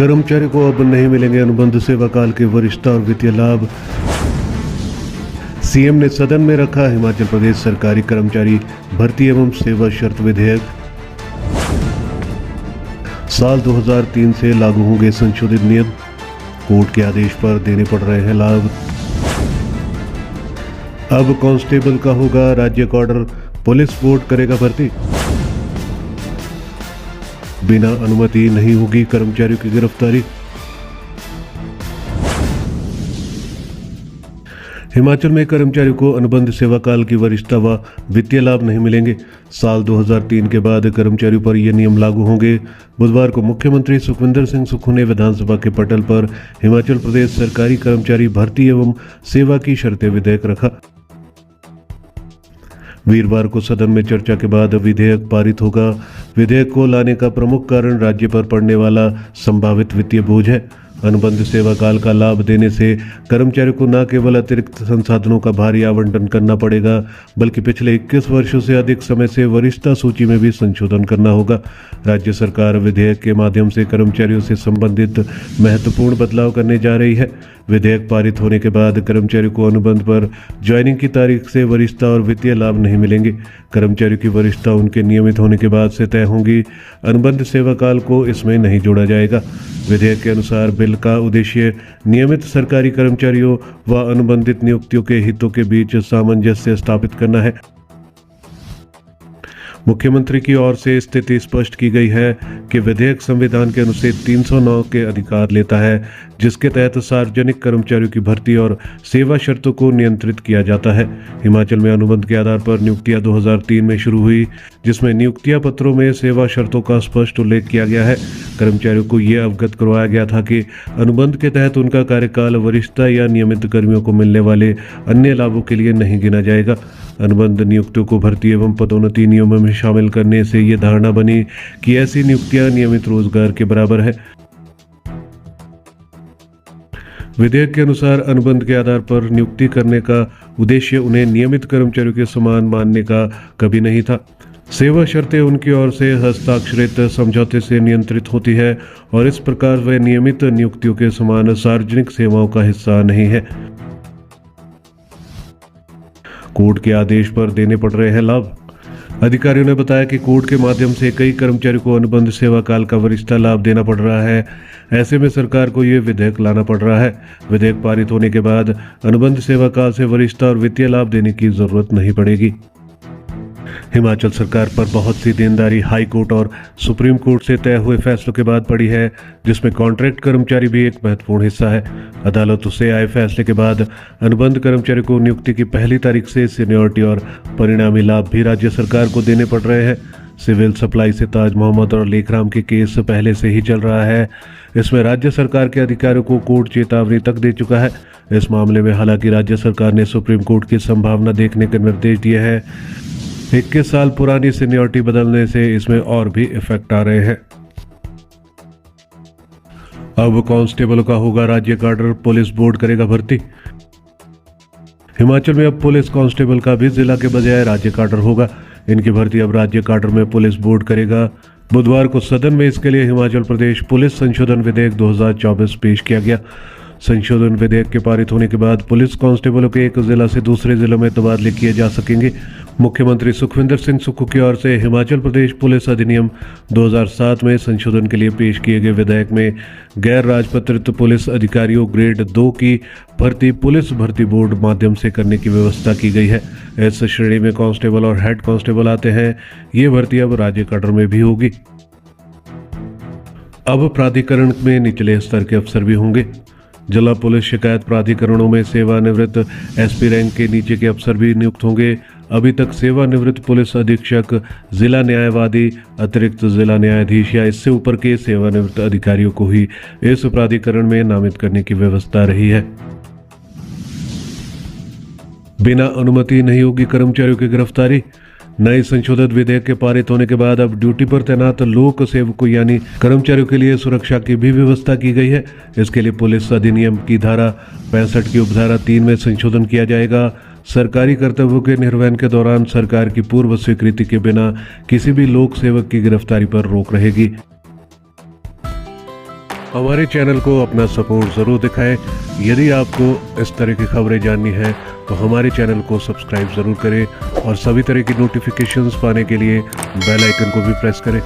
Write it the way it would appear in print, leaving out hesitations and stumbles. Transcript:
कर्मचारी को अब नहीं मिलेंगे अनुबंध सेवा काल के वरिष्ठता और वित्तीय लाभ। सीएम ने सदन में रखा हिमाचल प्रदेश सरकारी कर्मचारी भर्ती एवं सेवा शर्त विधेयक। साल 2003 से लागू होंगे संशोधित नियम, कोर्ट के आदेश पर देने पड़ रहे हैं लाभ। अब कांस्टेबल का होगा राज्य का ऑर्डर, पुलिस बोर्ड करेगा भर्ती। बिना अनुमति नहीं होगी कर्मचारियों की गिरफ्तारी। हिमाचल में कर्मचारियों को अनुबंध सेवा काल की वरिष्ठता व वित्तीय लाभ नहीं मिलेंगे। साल 2003 के बाद कर्मचारियों पर ये नियम लागू होंगे। बुधवार को मुख्यमंत्री सुखविंदर सिंह सुक्खू ने विधानसभा के पटल पर हिमाचल प्रदेश सरकारी कर्मचारी भर्ती एवं सेवा की शर्तें विधेयक रखा। वीरवार को सदन में चर्चा के बाद विधेयक पारित होगा। विधेयक को लाने का प्रमुख कारण राज्य पर पड़ने वाला संभावित वित्तीय बोझ है। अनुबंध सेवा काल का लाभ देने से कर्मचारियों को न केवल अतिरिक्त संसाधनों का भारी आवंटन करना पड़ेगा, बल्कि पिछले 21 वर्षों से अधिक समय से वरिष्ठता सूची में भी संशोधन करना होगा। राज्य सरकार विधेयक के माध्यम से कर्मचारियों से संबंधित महत्वपूर्ण बदलाव करने जा रही है। विधेयक पारित होने के बाद कर्मचारियों को अनुबंध पर ज्वाइनिंग की तारीख से वरिष्ठता और वित्तीय लाभ नहीं मिलेंगे। कर्मचारियों की वरिष्ठता उनके नियमित होने के बाद से तय होंगी। अनुबंध सेवा काल को इसमें नहीं जोड़ा जाएगा। विधेयक के अनुसार बिल का उद्देश्य नियमित सरकारी कर्मचारियों व अनुबंधित नियुक्तियों के हितों के बीच सामंजस्य स्थापित करना है। मुख्यमंत्री की ओर से स्थिति स्पष्ट की गई है कि विधेयक संविधान के अनुच्छेद 309 के अधिकार लेता है, जिसके तहत सार्वजनिक कर्मचारियों की भर्ती और सेवा शर्तों को नियंत्रित किया जाता है। हिमाचल में अनुबंध के आधार पर नियुक्तियां 2003 में शुरू हुई, जिसमें नियुक्तियां पत्रों में सेवा शर्तों का स्पष्ट उल्लेख किया गया है। कर्मचारियों को ये अवगत करवाया गया था कि अनुबंध के तहत उनका कार्यकाल वरिष्ठता या नियमित कर्मियों को मिलने वाले अन्य लाभों के लिए नहीं गिना जाएगा। अनुबंध नियुक्तियों को भर्ती एवं पदोन्नति नियमों में शामिल करने से ये धारणा बनी कि ऐसी नियुक्तियां नियमित रोजगार के बराबर है। विधेयक के अनुसार अनुबंध के आधार पर नियुक्ति करने का उद्देश्य उन्हें नियमित कर्मचारियों के समान मानने का कभी नहीं था। सेवा शर्तें उनकी ओर से हस्ताक्षरित समझौते से नियंत्रित होती है और इस प्रकार वे नियमित नियुक्तियों के समान सार्वजनिक सेवाओं का हिस्सा नहीं है। कोर्ट के आदेश पर देने पड़ रहे हैं लाभ। अधिकारियों ने बताया कि कोर्ट के माध्यम से कई कर्मचारियों को अनुबंध सेवा काल का वरिष्ठता लाभ देना पड़ रहा है। ऐसे में सरकार को ये विधेयक लाना पड़ रहा है। विधेयक पारित होने के बाद अनुबंध सेवा काल से वरिष्ठता और वित्तीय लाभ देने की जरूरत नहीं पड़ेगी। हिमाचल सरकार पर बहुत सी देनदारी हाई कोर्ट और सुप्रीम कोर्ट से तय हुए फैसलों के बाद पड़ी है, जिसमें कॉन्ट्रैक्ट कर्मचारी भी एक महत्वपूर्ण हिस्सा है। अदालतों से आए फैसले के बाद अनुबंध कर्मचारी को नियुक्ति की पहली तारीख से सीनियरिटी और परिणामी लाभ भी राज्य सरकार को देने पड़ रहे हैं। सिविल सप्लाई से ताज मोहम्मद और लेखराम के केस पहले से ही चल रहा है। इसमें राज्य सरकार के अधिकारियों को कोर्ट चेतावनी तक दे चुका है। इस मामले में हालांकि राज्य सरकार ने सुप्रीम कोर्ट की संभावना देखने के निर्देश दिए हैं। 21 साल पुरानी सीनियरिटी बदलने से इसमें और भी इफेक्ट आ रहे हैं। अब कांस्टेबल का होगा राज्य का ऑर्डर, पुलिस बोर्ड करेगा भर्ती। हिमाचल में अब पुलिस कांस्टेबल का भी जिला के बजाय राज्य का ऑर्डर होगा। इनकी भर्ती अब राज्य का ऑर्डर में पुलिस बोर्ड करेगा। बुधवार को सदन में इसके लिए हिमाचल प्रदेश पुलिस संशोधन विधेयक 2024 पेश किया गया। संशोधन विधेयक के पारित होने के बाद पुलिस कांस्टेबलों के एक जिला से दूसरे जिलों में तबादले किए जा सकेंगे। मुख्यमंत्री सुखविंदर सिंह सुक्खू की ओर से हिमाचल प्रदेश पुलिस अधिनियम 2007 में संशोधन के लिए पेश किए गए विधेयक में गैर राजपत्रित पुलिस अधिकारियों ग्रेड 2 की भर्ती पुलिस भर्ती बोर्ड माध्यम से करने की व्यवस्था की गई है। इस श्रेणी में कांस्टेबल और हेड कांस्टेबल आते हैं। ये भर्ती अब राज्य का ऑर्डर में भी होगी। अब प्राधिकरण में निचले स्तर के अफसर भी होंगे। जिला पुलिस शिकायत प्राधिकरणों में सेवानिवृत्त एसपी रैंक के नीचे के अफसर भी नियुक्त होंगे। अभी तक सेवानिवृत्त पुलिस अधीक्षक, जिला न्यायवादी, अतिरिक्त जिला न्यायाधीश या इससे ऊपर के सेवानिवृत्त अधिकारियों को ही इस प्राधिकरण में नामित करने की व्यवस्था रही है। बिना अनुमति नहीं होगी कर्मचारियों की गिरफ्तारी। नए संशोधित विधेयक के पारित होने के बाद अब ड्यूटी पर तैनात लोक सेवकों यानी कर्मचारियों के लिए सुरक्षा की भी व्यवस्था की गई है। इसके लिए पुलिस अधिनियम की धारा 65 की उपधारा 3 में संशोधन किया जाएगा। सरकारी कर्तव्यों के निर्वहन के दौरान सरकार की पूर्व स्वीकृति के बिना किसी भी लोक सेवक की गिरफ्तारी पर रोक रहेगी। हमारे चैनल को अपना सपोर्ट ज़रूर दिखाएं। यदि आपको इस तरह की खबरें जाननी है तो हमारे चैनल को सब्सक्राइब ज़रूर करें और सभी तरह की नोटिफिकेशंस पाने के लिए बेल आइकन को भी प्रेस करें।